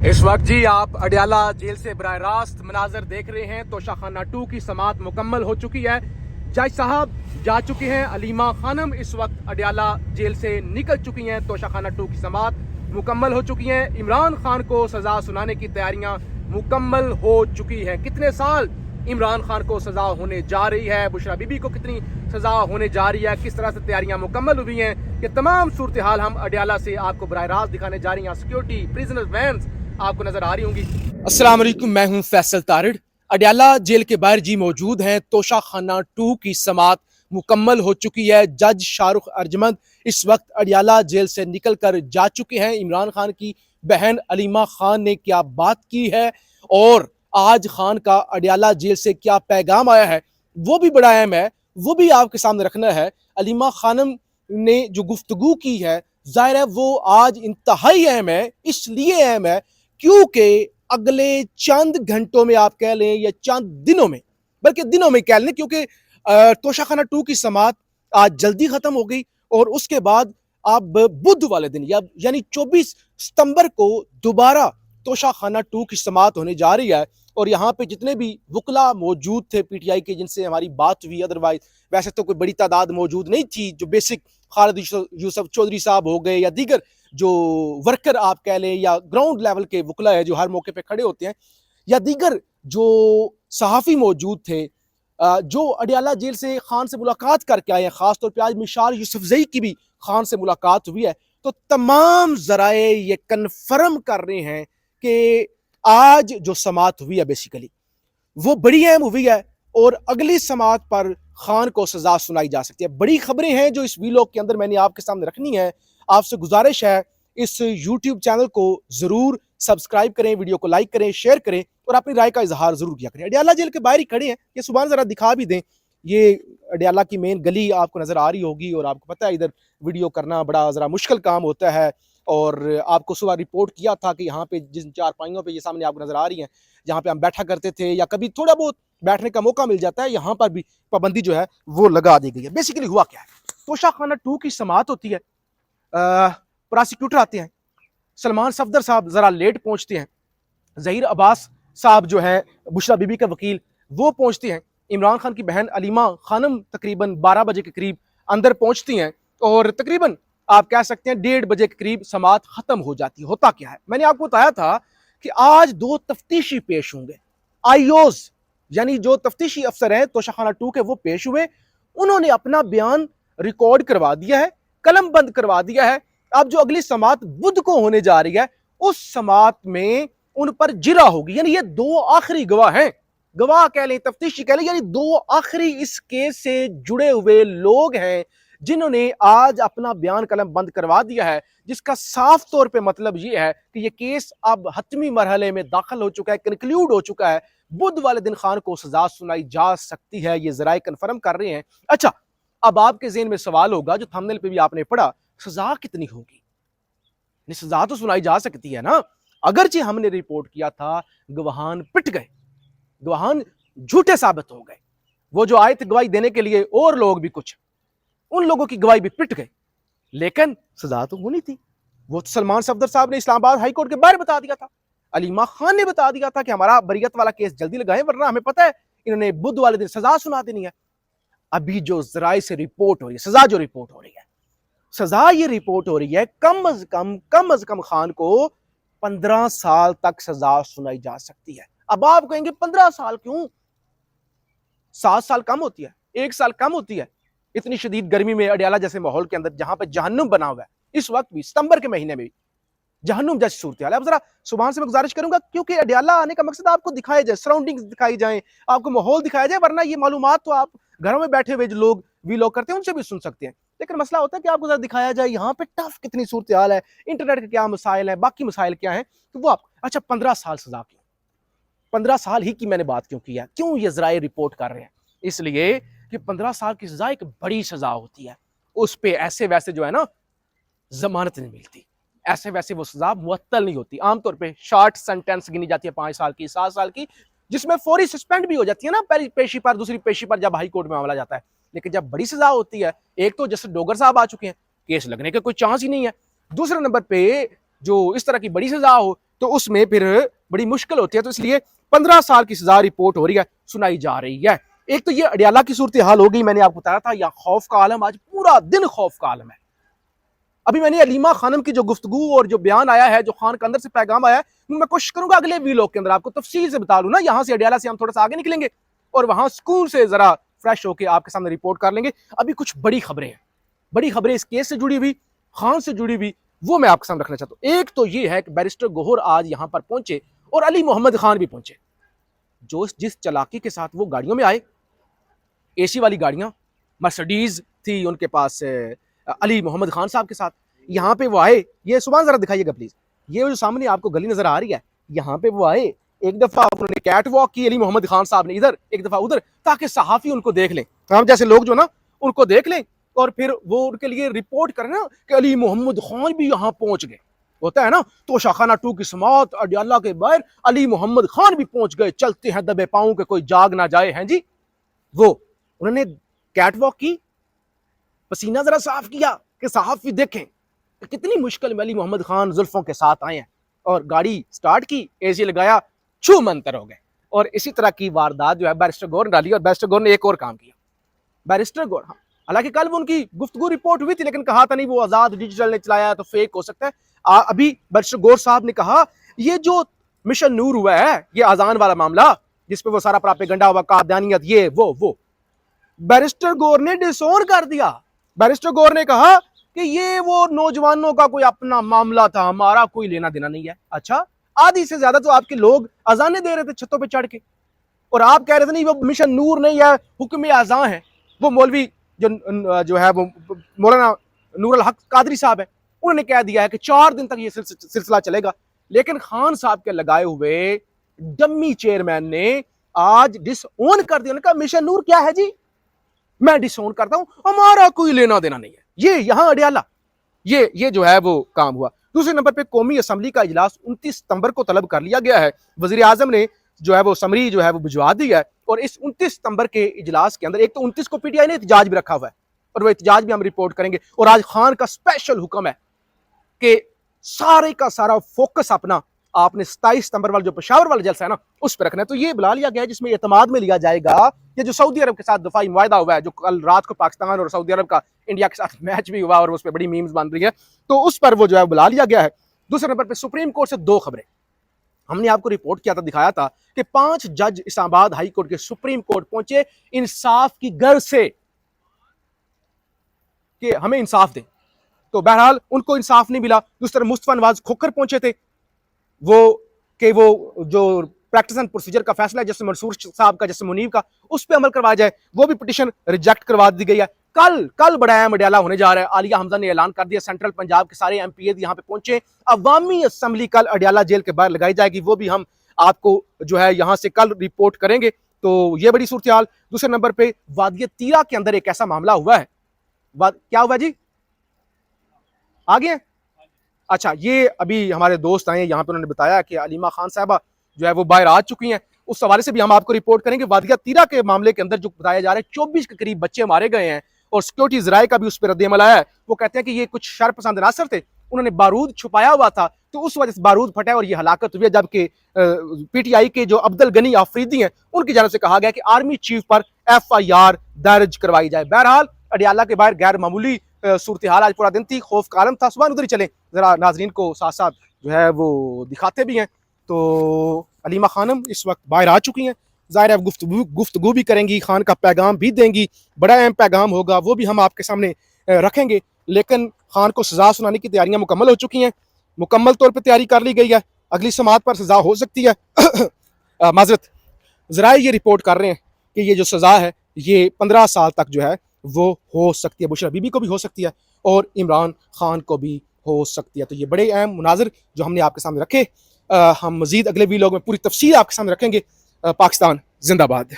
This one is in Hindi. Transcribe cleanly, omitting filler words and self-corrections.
इस वक्त जी आप अडयाला जेल से बराह रास्त मनाजर देख रहे हैं। तोशाखाना 2 की समात मुकम्मल हो चुकी है। जज साहब जा चुके हैं। अलीमा खानम इस वक्त अडयाला जेल से निकल चुकी हैं। तोशाखाना 2 की समात मुकम्मल हो चुकी हैं। इमरान खान को सजा सुनाने की तैयारियां मुकम्मल हो चुकी हैं। कितने साल इमरान खान को सजा होने जा रही है, बुशरा बीबी को कितनी सजा होने जा रही है, किस तरह से तैयारियां मुकम्मल हुई हैं, ये तमाम सूरत हाल हम अडयाला से आपको बराह रास्त दिखाने जा रही हैं। सिक्योरिटी प्रिजनर वैन्स आपको नजर आ रही होंगी। अस्सलाम वालेकुम, मैं हूं फैसल तारिड़। अडयाला जेल के बाहर जी मौजूद हैं। तोशाखाना 2 की समात मुकम्मल हो चुकी है। जज शाहरुख अर्जमंद इस वक्त अडयाला जेल से निकल कर जा चुके हैं। इमरान खान की बहन अलीमा खान ने क्या बात की है और आज खान का अडयाला जेल से क्या पैगाम आया है, वो भी बड़ा अहम है, वो भी आपके सामने रखना है। अलीमा खानम ने जो गुफ्तगू की है, जाहिर है वो आज इंतहाई अहम है। इसलिए अहम है क्योंकि अगले चंद घंटों में आप कह लें या चंद दिनों में, बल्कि दिनों में कह लें, क्योंकि तोशाखाना 2 की समात आज जल्दी खत्म हो गई और उसके बाद अब बुध वाले दिन यानी 24 सितंबर को दोबारा तोशाखाना 2 की समात होने जा रही है। और यहाँ पे जितने भी वकला मौजूद थे पीटीआई के जिनसे हमारी बात हुई, अदरवाइज वैसे तो कोई बड़ी तादाद मौजूद नहीं थी, जो बेसिक खालिद यूसुफ चौधरी साहब हो गए या दीगर जो वर्कर आप कह लें या ग्राउंड लेवल के वकला है जो हर मौके पे खड़े होते हैं, या दीगर जो सहाफ़ी मौजूद थे जो अडयाला जेल से खान से मुलाकात करके आए हैं। खासतौर पर आज मिशार यूसुफजई की भी खान से मुलाकात हुई है। तो तमाम जराए ये कन्फर्म कर रहे हैं कि आज जो समात हुई है बेसिकली वो बड़ी अहम हुई है और अगली समात पर खान को सजा सुनाई जा सकती है। बड़ी खबरें हैं जो इस वीलॉग के अंदर मैंने आपके सामने रखनी है। आपसे गुजारिश है इस यूट्यूब चैनल को जरूर सब्सक्राइब करें, वीडियो को लाइक करें, शेयर करें और अपनी राय का इजहार जरूर किया करें। अडयाला जेल के बाहर ही खड़े हैं, ये सुबह जरा दिखा भी दें। ये अडयाला की मेन गली आपको नजर आ रही होगी और आपको पता है इधर वीडियो करना बड़ा जरा मुश्किल काम होता है। और आपको सुबह रिपोर्ट किया था कि यहाँ पे जिन चारपाइयों पे ये सामने आपको नजर आ रही हैं, जहाँ पे हम बैठा करते थे या कभी थोड़ा बहुत बैठने का मौका मिल जाता है, यहाँ पर भी पाबंदी जो है वो लगा दी गई है। बेसिकली हुआ क्या है, तोशाखाना 2 की समात होती है, प्रोसिक्यूटर आते हैं, सलमान सफदर साहब जरा लेट पहुंचते हैं, जहीर अब्बास साहब जो है बुशरा बीबी का वकील वो पहुंचते हैं, इमरान खान की बहन अलीमा खानम तकरीबन 12 बजे के करीब अंदर पहुंचती हैं और तकरीबन आप कह सकते हैं 1:30 बजे के करीब समात खत्म हो जाती है। होता क्या है, मैंने आपको बताया था कि आज 2 तफ्तीशी पेश होंगे। आईओज यानी जो तफ्तीशी अफसर हैं तोशाखाना 2 के, वो पेश हुए। उन्होंने अपना बयान रिकॉर्ड करवा दिया है, कलम बंद करवा दिया है। अब जो अगली समात बुध को होने जा रही है उस समात में उन पर जिरा होगी। यानी ये 2 आखिरी गवाह हैं, गवाह कह लें, तफ्तीशी कह लें, यानी 2 आखिरी इस केस से जुड़े हुए लोग हैं जिन्होंने आज अपना बयान कलम बंद करवा दिया है, जिसका साफ तौर पे मतलब यह है कि यह केस अब हतमी मरहले में दाखिल हो चुका है, कंक्लूड हो चुका है। बुध वाले दिन खान को सजा सुनाई जा सकती है, ये जराए कन्फर्म कर रहे हैं। अच्छा, अब आपके ज़हन में सवाल होगा जो थंबनेल पे भी आपने पढ़ा, सजा कितनी होगी? सजा तो सुनाई जा सकती है ना। अगरचे हमने रिपोर्ट किया था गवाहान पिट गए, गवाहान झूठे साबित हो गए, वो जो आए थे गवाही देने के लिए और लोग भी कुछ, उन लोगों की गवाही भी पिट गए, लेकिन सजा तो होनी थी। वो तो सलमान सफदर साहब ने इस्लामाबाद हाई कोर्ट के बाहर बता दिया था, अलीमा खान ने बता दिया था कि हमारा बरियत वाला केस जल्दी लगाएं वरना हमें पता है इन्होंने बुध वाले दिन सजा सुना देनी है। अभी जो जराए से रिपोर्ट हो रही है, सजा जो रिपोर्ट हो रही है, सजा ये रिपोर्ट हो रही है कम अज कम खान को 15 साल तक सजा सुनाई जा सकती है। अब आप कहेंगे 15 साल क्यों? 7 साल कम होती है, 1 साल कम होती है। इतनी शदीद गर्मी में अडयाला जैसे माहौल के अंदर जहां पे जहन्नुम बना हुआ है, इस वक्त भी सितंबर के महीने में भी जहन्नुम जैसी सूरत हाल है। अब जरा सुभान से मैं गुजारिश करूंगा, क्योंकि अडयाला आने का मकसद आपको दिखाया जाए, सराउंडिंग्स दिखाई जाए, आपको माहौल दिखाया जाए, वरना ये मालूमात तो आप घरों में बैठे हुए जो लोग वीलॉग करते हैं उनसे भी सुन सकते हैं। लेकिन मसला होता है कि आपको जरा दिखाया जाए यहाँ पे टफ कितनी सूरत हाल है, इंटरनेट के क्या मसाइल है, बाकी मसाइल क्या है, तो वो आप अच्छा 15 साल सजा क्यों, 15 साल ही की मैंने बात क्यों की है, क्यों ये जराए रिपोर्ट कर रहे हैं? इसलिए कि 15 साल की सजा एक बड़ी सजा होती है, उस पे ऐसे वैसे जो है ना जमानत नहीं मिलती, ऐसे वैसे वो सजा मुअत्तल नहीं होती। आमतौर पे शॉर्ट सेंटेंस गिनी जाती है 5 साल की, 7 साल की, जिसमें फौरी सस्पेंड भी हो जाती है ना पहली पेशी पर, दूसरी पेशी पर जब हाई कोर्ट में मामला जाता है। लेकिन जब बड़ी सजा होती है, एक तो जैसे डोगर साहब आ चुके हैं, केस लगने का कोई चांस ही नहीं है। दूसरे नंबर पे जो इस तरह की बड़ी सजा हो तो उसमें फिर बड़ी मुश्किल होती है। तो इसलिए 15 साल की सजा रिपोर्ट हो रही है, सुनाई जा रही है। एक तो ये अडियाला की सूरत हाल हो गई, मैंने आपको बताया था, यहाँ खौफ का आलम, आज पूरा दिन खौफ का आलम है। अभी मैंने अलीमा खानम की जो गुफ्तगू और जो बयान आया है, जो खान के अंदर से पैगाम आया है, मैं कोशिश करूंगा अगले वीलॉग के अंदर आपको तफसील से बता दूं ना। यहां से अडियाला से हम थोड़ा सा आगे निकलेंगे और वहां स्कूल से जरा फ्रेश होकर आपके सामने रिपोर्ट कर लेंगे। अभी कुछ बड़ी खबरें हैं, बड़ी खबरें इस केस से जुड़ी हुई, खान से जुड़ी हुई, वो मैं आपके सामने रखना चाहता हूं। एक तो ये है कि बैरिस्टर गोहर आज यहां पर पहुंचे और अली मोहम्मद खान भी पहुंचे। जो जिस चलाकी के साथ वो गाड़ियों में आए, एसी वाली गाड़ियां, मर्सिडीज थी उनके पास अली मोहम्मद खान साहब के साथ, यहाँ पे वो आए। ये सुबह जरा दिखाइएगा प्लीज, ये जो सामने आपको गली नजर आ रही है, यहाँ पे वो आए। एक दफा उन्होंने कैट वॉक की, अली मोहम्मद खान साहब ने इधर, एक दफा उधर, ताकि सहाफी उनको देख लें, हम जैसे लोग जो ना उनको देख लें और फिर वो उनके लिए रिपोर्ट करें ना कि अली मोहम्मद खान भी यहाँ पहुंच गए। होता है ना, तो शाखाना 2 की समात अडियाला के बाहर अली मोहम्मद खान भी पहुंच गए, चलते हैं दबे पांव के कोई जाग ना जाए हैं जी। वो उन्होंने कैट वॉक की, पसीना जरा साफ किया कि सहाफी देखें कितनी मुश्किल में अली मोहम्मद खान जुल्फों के साथ आए हैं, और गाड़ी स्टार्ट की, एसी लगाया, छू मंतर हो गए। और इसी तरह की वारदात जो है बैरिस्टर गौर ने डाली। और बैरिस्टर गौर ने एक और काम किया, बैरिस्टर गौर, हाँ, हालांकि कल उनकी गुफ्तगू रिपोर्ट हुई थी, लेकिन कहा था नहीं वो आजाद डिजिटल ने चलाया तो फेक हो सकता है। अभी बैरिस्टर गौर साहब ने कहा ये जो मिशन नूर हुआ है, ये अजान वाला मामला जिसपे वो सारा प्रोपेगेंडा हुआ, कादियानियत, ये वो बैरिस्टर गौर ने डिसोन कर दिया। बैरिस्टर गौर ने कहा कि ये वो नौजवानों का कोई अपना मामला था, हमारा कोई लेना देना नहीं है। अच्छा, आधी से ज्यादा तो आपके लोग अजाने दे रहे थे छतों पे चढ़ के, और आप कह रहे थे नहीं वो मिशन नूर नहीं है, हुक्म अज़ां है। वो मौलवी जो है वो मौलाना नूर अल हक कादरी साहब है, उन्होंने कह दिया है कि 4 दिन तक ये सिलसिला चलेगा। लेकिन खान साहब के लगाए हुए डम्मी चेयरमैन ने आज डिसओन कर दिया। उन्होंने कहा मिशन नूर क्या है जी, मैं डिसओन करता हूं, हमारा कोई लेना देना नहीं है। ये यहां अडियाला ये जो है वो काम हुआ। दूसरे नंबर पे कौमी असम्बली का इजलास 29 सितंबर को तलब कर लिया गया है। वजीर आजम ने जो है वो समरी जो है वो भिजवा दी है, और इस 29 सितंबर के इजलास के अंदर एक तो 29 को पीटीआई ने एहतजाज भी रखा हुआ है, और वो एहतजाज भी हम रिपोर्ट करेंगे। और आज खान का स्पेशल हुक्म है कि सारे का सारा फोकस अपना आपने 27 सितंबर वाला जो पेशावर वाला जलसा है ना उस पर रखना है। तो ये बुला लिया गया है जिसमें एतमाद में लिया जाएगा ये जो सऊदी अरब के साथ दफाई मुआहदा हुआ है, जो कल रात को पाकिस्तान और सऊदी अरब का इंडिया के साथ मैच भी हुआ और उस पर बड़ी मीम्स बन रही है, तो उस पर वो जो है बुला लिया गया है। दूसरे नंबर पर सुप्रीम कोर्ट से 2 खबरें हमने आपको रिपोर्ट किया था, दिखाया था कि 5 जज इस्लामाबाद हाई कोर्ट के सुप्रीम कोर्ट पहुंचे इंसाफ की गर्ज से कि हमें इंसाफ दें, तो बहरहाल उनको इंसाफ नहीं मिला। दूसरी तरफ मुस्तफा नवाज खोखर पहुंचे थे, वो जो प्रैक्टिस एंड प्रोसीजर का फैसला है जैसे मंसूर साहब का, जैसे मुनीब का, उस पर अमल करवाया जाए, वो भी पिटीशन रिजेक्ट करवा दी गई है। कल बड़ा अहम अडियाला होने जा रहा है। आलिया हमजा ने ऐलान कर दिया, सेंट्रल पंजाब के सारे एमपीए यहाँ पे पहुंचे। अवामी असम्बली कल अडियाला जेल के बाहर लगाई जाएगी, वो भी हम आपको जो है यहाँ से कल रिपोर्ट करेंगे। तो ये बड़ी सूरत हाल। दूसरे नंबर पे वादिय तीरा के अंदर एक ऐसा मामला हुआ है, क्या हुआ जी, आगे? अच्छा, ये अभी हमारे दोस्त आए यहाँ पे, उन्होंने बताया कि अलीमा खान साहबा जो है वो बाहर आ चुकी हैं, उस हवाले से भी हम आपको रिपोर्ट करेंगे। वादिया तीरा के मामले के अंदर जो बताया जा रहा है 24 के करीब बच्चे मारे गए हैं, और सिक्योरिटी जराये का भी उस पर रद्द-ए-अमल आया है। वो कहते हैं कि ये कुछ शरपसंद अनासर थे, उन्होंने बारूद छुपाया हुआ था, तो उस वजह से बारूद फटा और ये हलाकत हुई है। जबकि पीटीआई के जो अब्दुल गनी आफरीदी हैं, उनकी जानब से कहा गया कि आर्मी चीफ पर FIR दर्ज करवाई जाए। बहरहाल अडियाला के बाहर गैर मामूली सूरत हाल, आज पूरा दिन थी, खौफ का आलम था। सुबह उधर ही चले, जरा नाजरीन को साथ साथ जो है वो दिखाते भी हैं। तो अलीमा खानम इस वक्त बाहर आ चुकी हैं, ज़ाहिर है गुफ्तगू भी करेंगी, खान का पैगाम भी देंगी, बड़ा अहम पैगाम होगा, वो भी हम आपके सामने रखेंगे। लेकिन खान को सजा सुनाने की तैयारियां मुकम्मल हो चुकी हैं, मुकम्मल तौर पर तैयारी कर ली गई है। अगली समात पर सजा हो सकती है। माजरत, ज़राए ये रिपोर्ट कर रहे हैं कि ये जो सजा है ये 15 साल तक जो है वो हो सकती है, बुशरा बीबी को भी हो सकती है और इमरान खान को भी हो सकती है। तो ये बड़े अहम मुनाज़िर जो हमने आपके सामने रखे, हम मज़ीद अगले वीलॉग में पूरी तफसील आपके सामने रखेंगे। पाकिस्तान जिंदाबाद।